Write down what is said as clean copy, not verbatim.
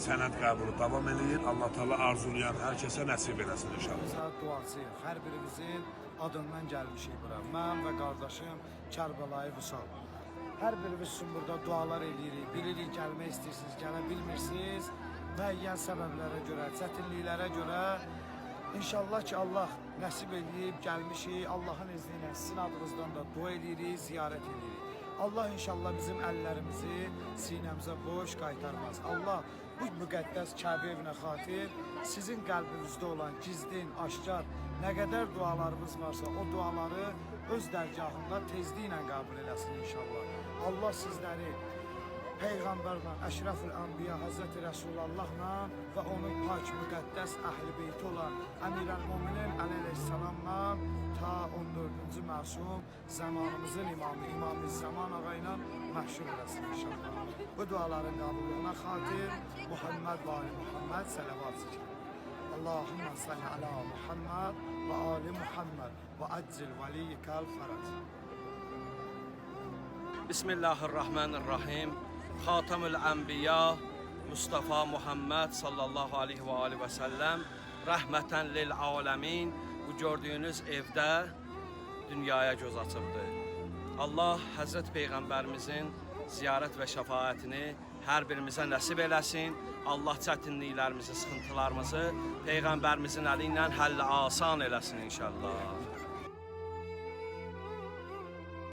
sənəd qəbulu davam eləyir. Allah Taala arzulayan hər kəsə nəsib eləsin inşallah. Biz duacıyıq. Hər birimizin adından gəlmişik bura. Mən və qardaşım Kərbəlayı Vüsal. Hər birimiz üçün burada dualar eləyirik. Bilirik gəlmək istəyirsiniz, gələ bilmirsiniz. Müəyyən səbəblərə görə, çətinliklərə görə İnşallah ki Allah nəsib eləyib gəlmişik. Allahın izni ilə sizin adınızdan da dua eləyirik, ziyarət eləyirik. Allah inşallah bizim əllərimizi sinəmizə boş qaytarmaz. Allah bu müqəddəs Kəbə evinə xatir sizin qəlbinizdə olan gizlin, aşkar nə qədər dualarımız varsa o duaları öz dərgahında tezliklə qəbul eləsin inşallah. Allah sizləri Peyğəmbərlə, Əşrəfül Ənbiya Həzrəti Rəsulallahla və onun pak müqəddəs əhl-i beyti olan Əmirəl-Müminin əleyhissalamla ta 14-cü məsum zamanımızın imamı İmam-ı Zaman ağa ilə məşhur eləsin inşallah. Bu duaların qəbulluğuna xatir Muhammed və Ali Muhammed sələvat zikr. Allahümme salli ala Muhammed və Ali Muhammed və əccil vəliyyikəl fərəc. Bismillahirrahmanirrahim. Xatamül Ənbiya Mustafa Muhammed sallallahu aleyhi və aleyhi və səlləm rəhmətən lil aləmin. Bu gördüyünüz evdə dünyaya göz açıbdır. Allah Həzrət Peyğəmbərimizin ziyarət və şəfaətini hər birimizə nəsib eləsin. Allah çətinliklərimizi, sıxıntılarımızı Peyğəmbərimizin əli ilə həll asan eləsin inşallah.